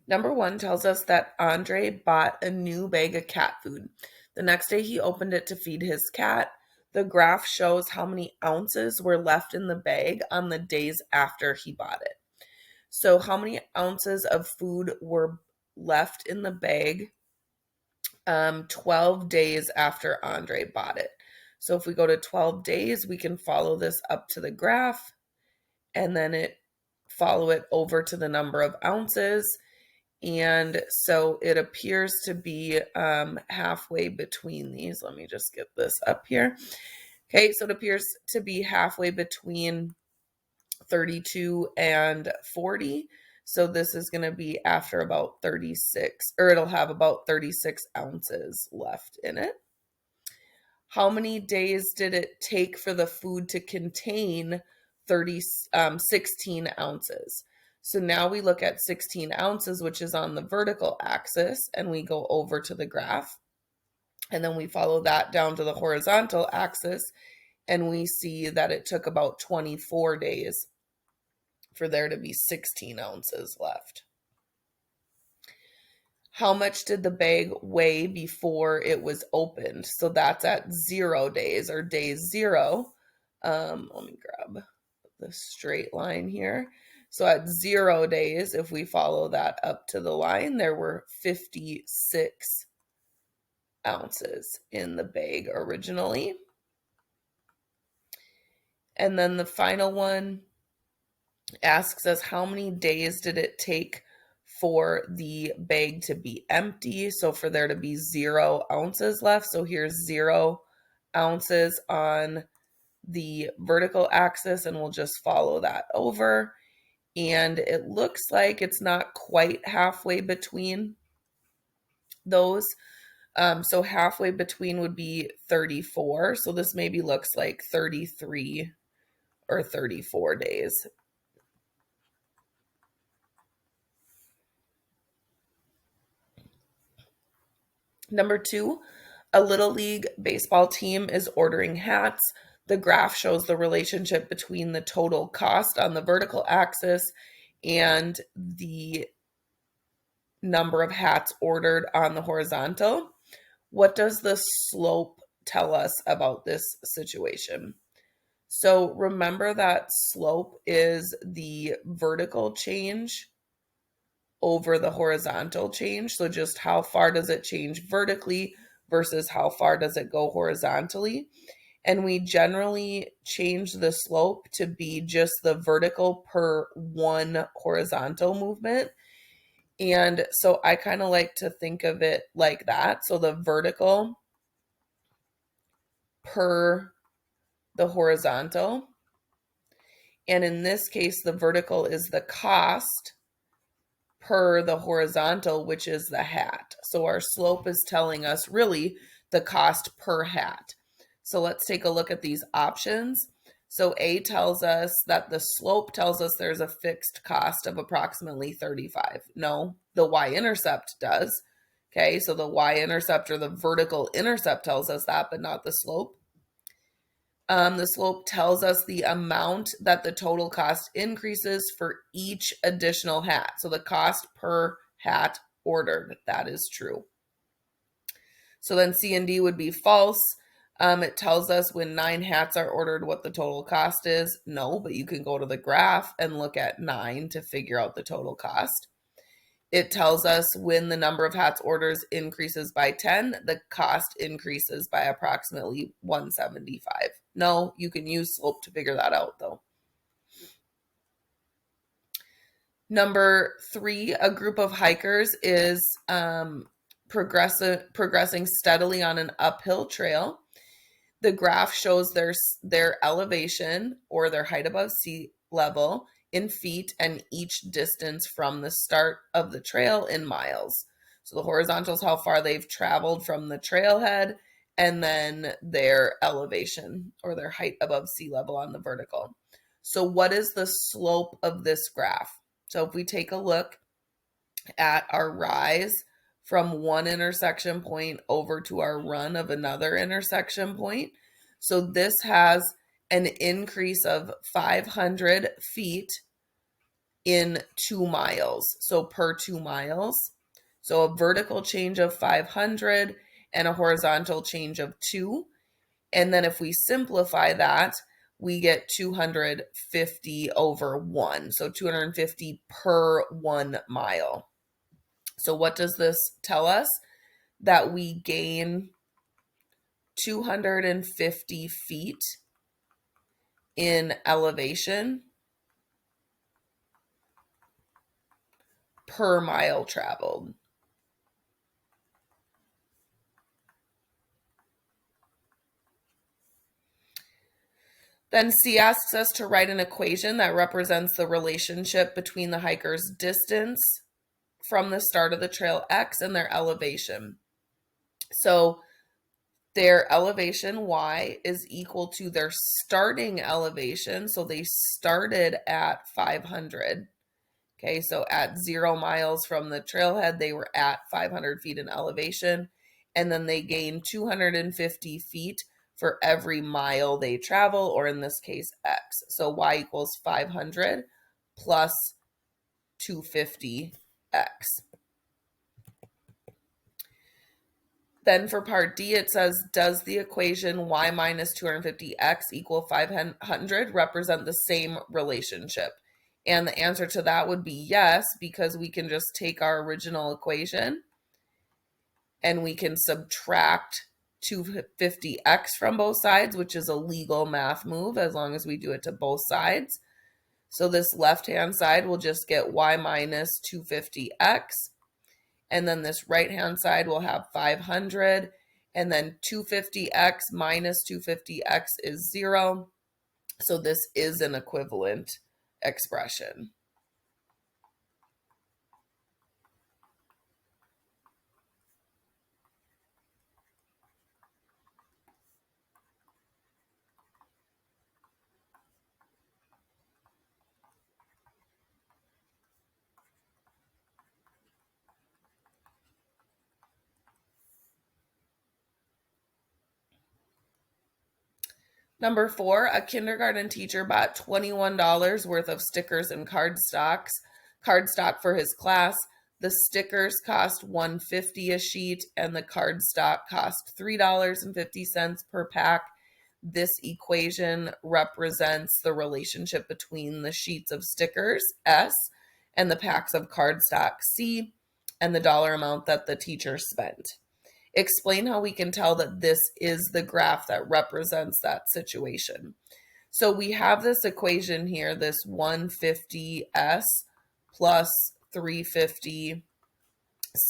Number 1 tells us that Andre bought a new bag of cat food. The next day he opened it to feed his cat. The graph shows how many ounces were left in the bag on the days after he bought it. So how many ounces of food were left in the bag 12 days after Andre bought it. So if we go to 12 days, we can follow this up to the graph and then follow it over to the number of ounces. And so it appears to be halfway between these. Let me just get this up here. Okay, so it appears to be halfway between 32 and 40. So this is going to be after about 36, or it'll have about 36 ounces left in it. How many days did it take for the food to contain 16 ounces? So now we look at 16 ounces, which is on the vertical axis, and we go over to the graph. And then we follow that down to the horizontal axis, and we see that it took about 24 days for there to be 16 ounces left. How much did the bag weigh before it was opened? So that's at 0 days, or day 0. Let me grab the straight line here. So at 0 days, if we follow that up to the line, there were 56 ounces in the bag originally. And then the final one asks us, how many days did it take for the bag to be empty? So for there to be 0 ounces left. So here's 0 ounces on the vertical axis, and we'll just follow that over. And it looks like it's not quite halfway between those. So halfway between would be 34. So this maybe looks like 33 or 34 days. Number 2, a Little League baseball team is ordering hats. The graph shows the relationship between the total cost on the vertical axis and the number of hats ordered on the horizontal. What does the slope tell us about this situation? So remember that slope is the vertical change over the horizontal change. So just how far does it change vertically versus how far does it go horizontally? And we generally change the slope to be just the vertical per one horizontal movement. And so I kind of like to think of it like that. So the vertical per the horizontal. And in this case, the vertical is the cost per the horizontal, which is the hat. So our slope is telling us really the cost per hat. So let's take a look at these options. So A tells us that the slope tells us there's a fixed cost of approximately 35. No, the y-intercept does. Okay, so the y-intercept or the vertical intercept tells us that, but not the slope. The slope tells us the amount that the total cost increases for each additional hat. So the cost per hat ordered, that is true. So then C and D would be false. It tells us when 9 hats are ordered what the total cost is. No, but you can go to the graph and look at 9 to figure out the total cost. It tells us when the number of hats orders increases by 10, the cost increases by approximately 175. No, you can use slope to figure that out though. Number 3, a group of hikers is progressing steadily on an uphill trail. The graph shows their elevation or their height above sea level in feet and each distance from the start of the trail in miles. So the horizontal is how far they've traveled from the trailhead, and then their elevation or their height above sea level on the vertical. So what is the slope of this graph? So if we take a look at our rise from one intersection point over to our run of another intersection point, so this has an increase of 500 feet in 2 miles, so per 2 miles. So a vertical change of 500 and a horizontal change of 2. And then if we simplify that, we get 250 over 1. So 250 per 1 mile. So what does this tell us? That we gain 250 feet in elevation per mile traveled. Then C asks us to write an equation that represents the relationship between the hiker's distance from the start of the trail X and their elevation. So their elevation Y is equal to their starting elevation. So they started at 500. Okay, so at 0 miles from the trailhead, they were at 500 feet in elevation. And then they gained 250 feet for every mile they travel, or in this case, X. So Y equals 500 plus 250X. Then for part D, it says, does the equation Y minus 250X equal 500 represent the same relationship? And the answer to that would be yes, because we can just take our original equation and we can subtract 250x from both sides, which is a legal math move as long as we do it to both sides. So this left-hand side will just get y minus 250x. And then this right-hand side will have 500. And then 250x minus 250x is 0. So this is an equivalent expression. Number 4, a kindergarten teacher bought $21 worth of stickers and cardstock for his class. The stickers cost $1.50 a sheet and the cardstock cost $3.50 per pack. This equation represents the relationship between the sheets of stickers, S, and the packs of cardstock, C, and the dollar amount that the teacher spent. Explain how we can tell that this is the graph that represents that situation. So we have this equation here, this 150S plus 350C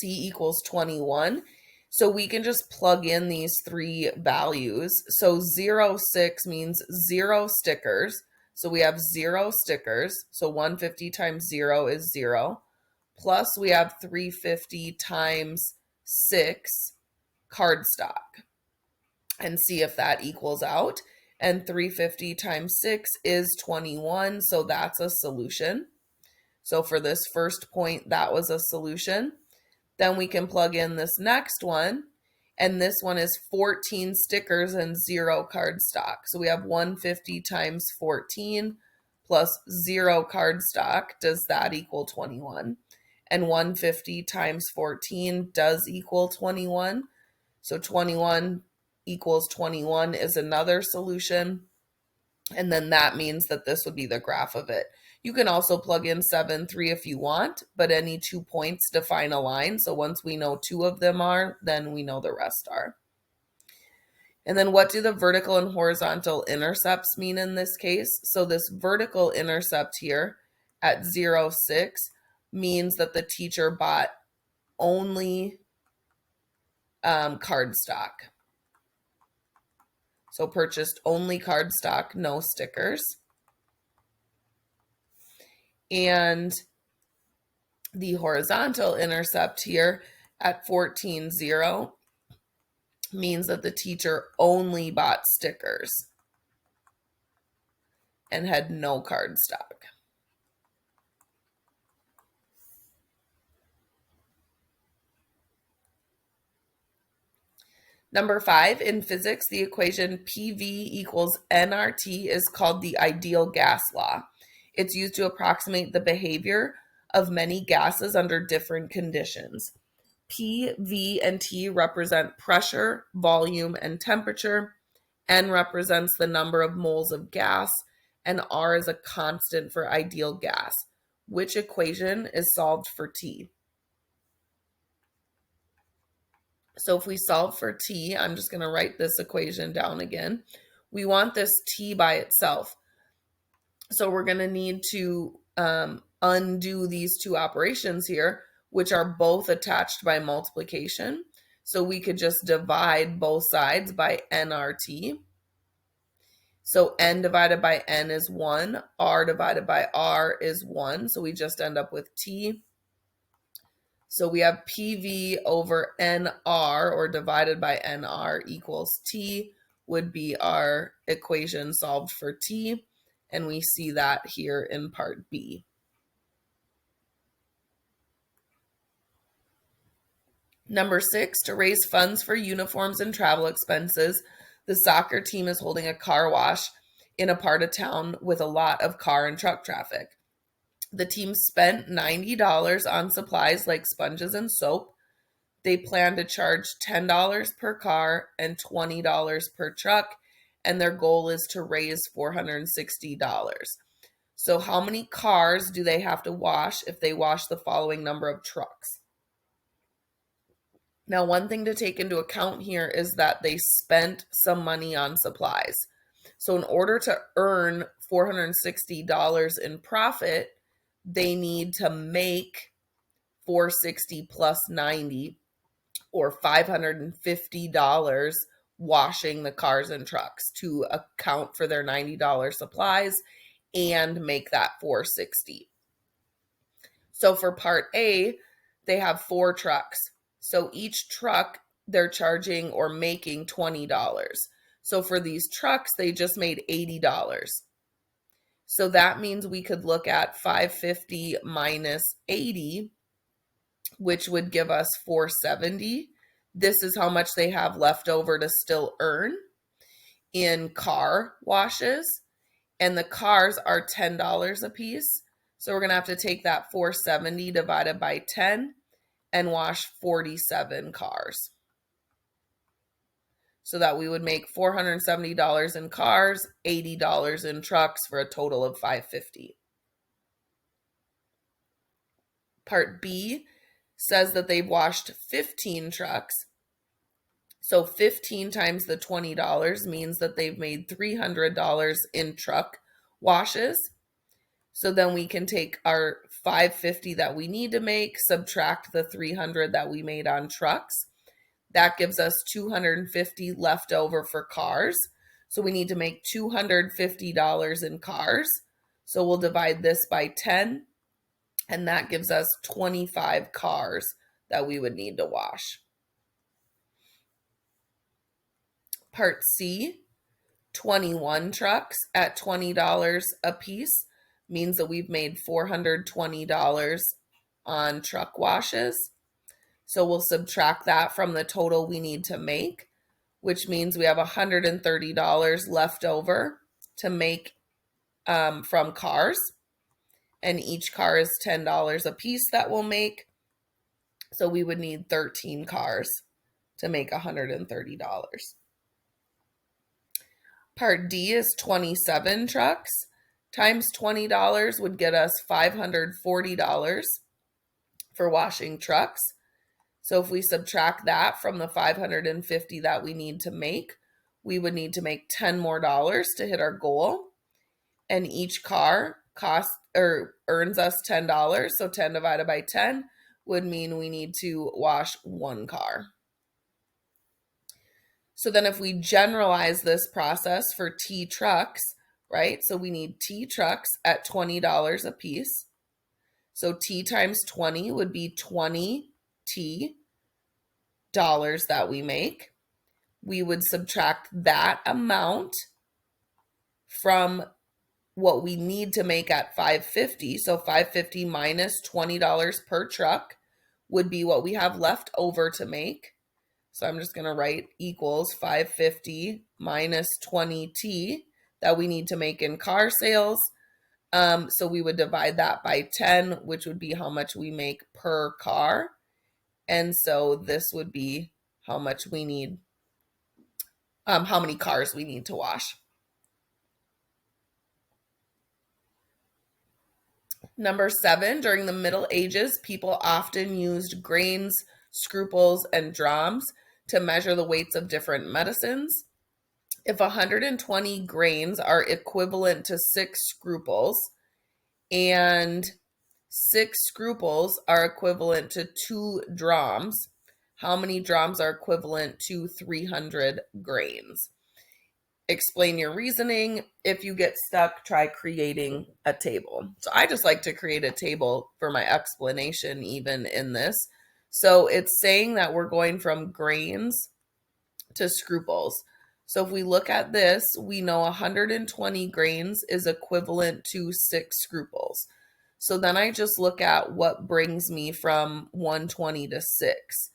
equals 21. So we can just plug in these three values. So 0.6 means 0 stickers. So we have 0 stickers. So 150 times 0 is 0. Plus we have 350 times 6 cardstock, and see if that equals out. And 350 times 6 is 21, so that's a solution. So for this first point, that was a solution. Then we can plug in this next one, and this one is 14 stickers and 0 cardstock. So we have 150 times 14 plus 0 cardstock. Does that equal 21? And 150 times 14 does equal 21. So 21 equals 21 is another solution. And then that means that this would be the graph of it. You can also plug in 7, 3 if you want, but any 2 points define a line. So once we know 2 of them are, then we know the rest are. And then what do the vertical and horizontal intercepts mean in this case? So this vertical intercept here at 0.6 means that the teacher bought only cardstock. So purchased only cardstock, no stickers. And the horizontal intercept here at 14.0 means that the teacher only bought stickers and had no cardstock. Number 5, in physics, the equation PV equals nRT is called the ideal gas law. It's used to approximate the behavior of many gases under different conditions. P, V, and T represent pressure, volume, and temperature. N represents the number of moles of gas, and R is a constant for ideal gas. Which equation is solved for T? So if we solve for T, I'm just going to write this equation down again. We want this T by itself. So we're going to need to undo these two operations here, which are both attached by multiplication. So we could just divide both sides by nRT. So n divided by n is 1, r divided by r is 1. So we just end up with T. So we have PV over NR, or divided by NR, equals T, would be our equation solved for T. And we see that here in part B. Number 6, to raise funds for uniforms and travel expenses, the soccer team is holding a car wash in a part of town with a lot of car and truck traffic. The team spent $90 on supplies like sponges and soap. They plan to charge $10 per car and $20 per truck, and their goal is to raise $460. So how many cars do they have to wash if they wash the following number of trucks? Now, one thing to take into account here is that they spent some money on supplies. So in order to earn $460 in profit, they need to make $460 plus 90, or $550 washing the cars and trucks to account for their $90 supplies and make that $460. So for part A, they have 4 trucks. So each truck they're charging or making $20. So for these trucks, they just made $80. So that means we could look at 550 minus 80, which would give us 470. This is how much they have left over to still earn in car washes. And the cars are $10 a piece. So we're going to have to take that 470 divided by 10 and wash 47 cars. So that we would make $470 in cars, $80 in trucks, for a total of $550. Part B says that they've washed 15 trucks. So 15 times the $20 means that they've made $300 in truck washes. So then we can take our $550 that we need to make, subtract the $300 that we made on trucks. That gives us $250 left over for cars. So we need to make $250 in cars. So we'll divide this by 10, and that gives us 25 cars that we would need to wash. Part C, 21 trucks at $20 a piece means that we've made $420 on truck washes. So we'll subtract that from the total we need to make, which means we have $130 left over to make from cars. And each car is $10 a piece that we'll make. So we would need 13 cars to make $130. Part D is 27 trucks. Times $20 would get us $540 for washing trucks. So if we subtract that from the $550 that we need to make, we would need to make $10 more to hit our goal. And each car earns us $10. So 10 divided by 10 would mean we need to wash 1 car. So then if we generalize this process for T trucks, right? So we need T trucks at $20 a piece. So T times 20 would be 20 T dollars that we make. We would subtract that amount from what we need to make at $550. So $550 minus $20 per truck would be what we have left over to make. So I'm just going to write equals $550 minus 20T that we need to make in car sales. So we would divide that by 10, which would be how much we make per car. And so this would be how much we need, how many cars we need to wash. Number 7, during the Middle Ages, people often used grains, scruples, and drams to measure the weights of different medicines. If 120 grains are equivalent to 6 scruples, and 6 scruples are equivalent to 2 drams, how many drams are equivalent to 300 grains? Explain your reasoning. If you get stuck, try creating a table. So I just like to create a table for my explanation even in this. So it's saying that we're going from grains to scruples. So if we look at this, we know 120 grains is equivalent to 6 scruples. So then I just look at what brings me from 120 to 6.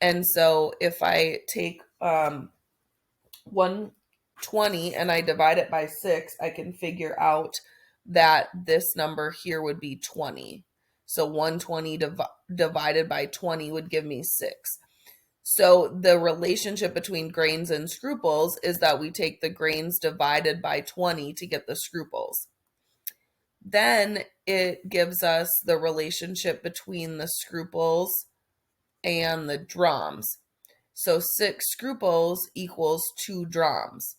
And so if I take 120 and I divide it by 6, I can figure out that this number here would be 20. So 120 divided by 20 would give me 6. So the relationship between grains and scruples is that we take the grains divided by 20 to get the scruples. Then it gives us the relationship between the scruples and the drams. So 6 scruples equals 2 drams.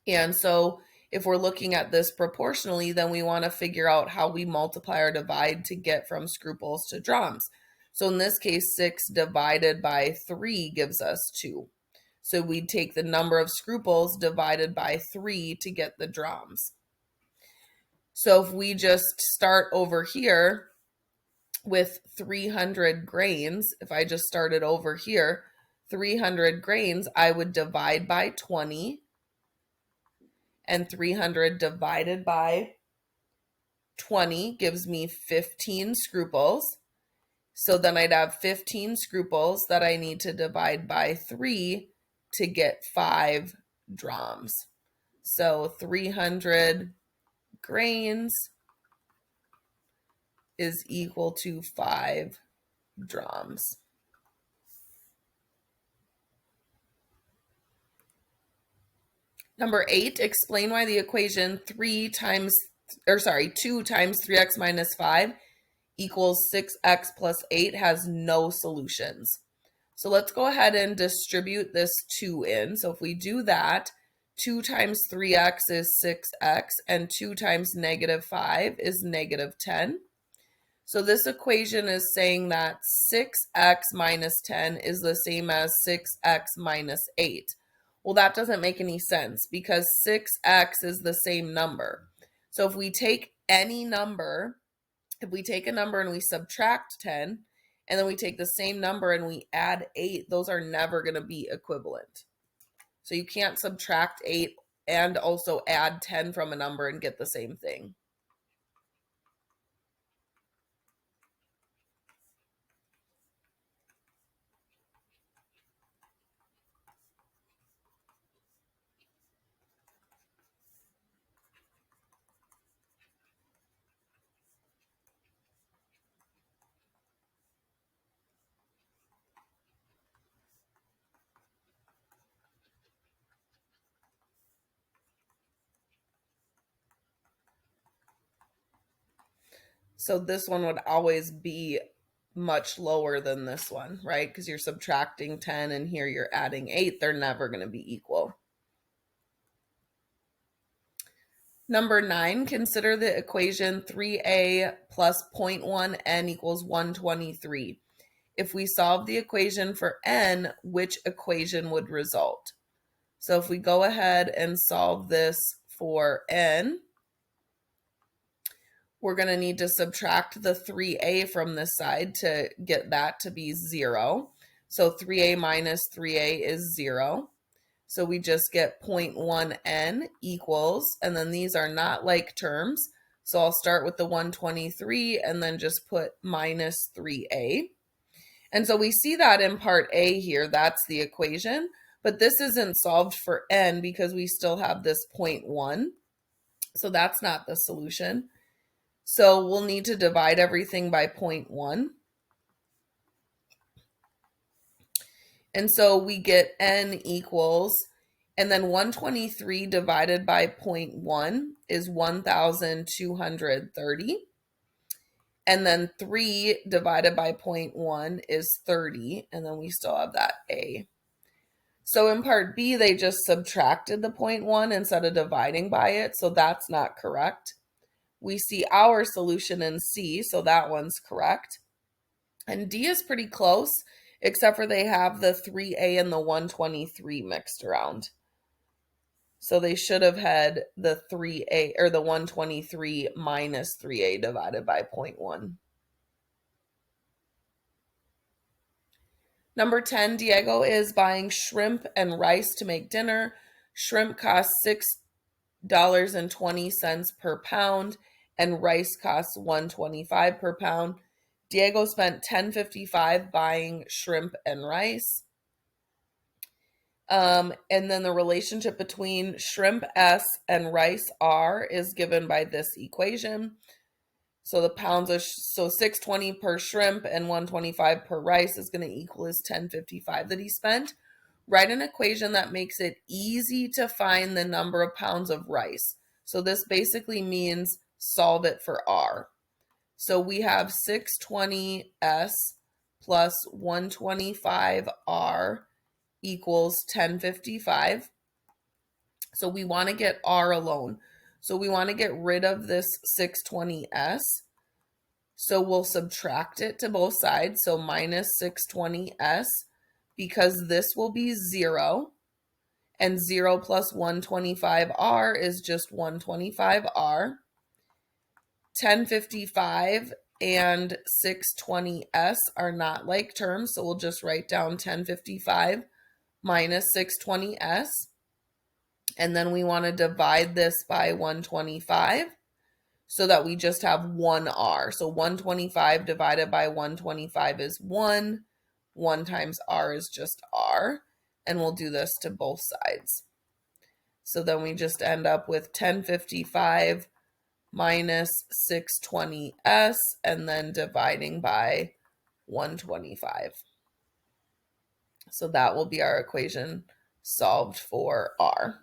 And so if we're looking at this proportionally, then we want to figure out how we multiply or divide to get from scruples to drams. So in this case, 6 divided by 3 gives us 2. So we'd take the number of scruples divided by 3 to get the drams. So if we just start over here with 300 grains, if I just started over here, 300 grains, I would divide by 20. And 300 divided by 20 gives me 15 scruples. So then I'd have 15 scruples that I need to divide by 3 to get 5 drams. So 300 grains is equal to 5 drams. Number 8, explain why the equation 2 times 3x minus 5 equals 6x plus 8 has no solutions. So let's go ahead and distribute this 2 in. So if we do that, 2 times 3x is 6x, and 2 times negative 5 is negative 10. So this equation is saying that 6x minus 10 is the same as 6x minus 8. Well, that doesn't make any sense because 6x is the same number. So if we take any number, if we take a number and we subtract 10, and then we take the same number and we add 8, those are never going to be equivalent. So you can't subtract 8 and also add 10 from a number and get the same thing. So this one would always be much lower than this one, right? Because you're subtracting 10 and here you're adding 8. They're never going to be equal. Number 9, consider the equation 3a plus 0.1n equals 123. If we solve the equation for n, which equation would result? So if we go ahead and solve this for n, we're going to need to subtract the 3a from this side to get that to be 0. So 3a minus 3a is 0. So we just get 0.1n equals, and then these are not like terms. So I'll start with the 123 and then just put minus 3a. And so we see that in part A here, that's the equation. But this isn't solved for n because we still have this 0.1. So that's not the solution. So we'll need to divide everything by 0.1. And so we get n equals, and then 123 divided by 0.1 is 1,230. And then 3 divided by 0.1 is 30. And then we still have that a. So in part B, they just subtracted the 0.1 instead of dividing by it. So that's not correct. We see our solution in C, so that one's correct. And D is pretty close, except for they have the 3a and the 123 mixed around. So they should have had the 3a or the 123 minus 3a divided by 0.1. Number 10, Diego is buying shrimp and rice to make dinner. Shrimp costs $6.20 per pound and rice costs $1.25 per pound. Diego spent $10.55 buying shrimp and rice. And then the relationship between shrimp S and rice R is given by this equation. So the pounds are, so $6.20 per shrimp and $1.25 per rice is going to equal his $10.55 that he spent. Write an equation that makes it easy to find the number of pounds of rice. So this basically means solve it for R. So we have 620S plus 125R equals 1055. So we want to get R alone. So we want to get rid of this 620S. So we'll subtract it to both sides. So minus 620S, because this will be 0. And 0 plus 125R is just 125R. 1055 and 620S are not like terms, so we'll just write down 1055 minus 620S. And then we want to divide this by 125 so that we just have 1R. So 125 divided by 125 is 1. 1 times R is just R. And we'll do this to both sides. So then we just end up with 1055 minus 620S and then dividing by 125. So that will be our equation solved for R.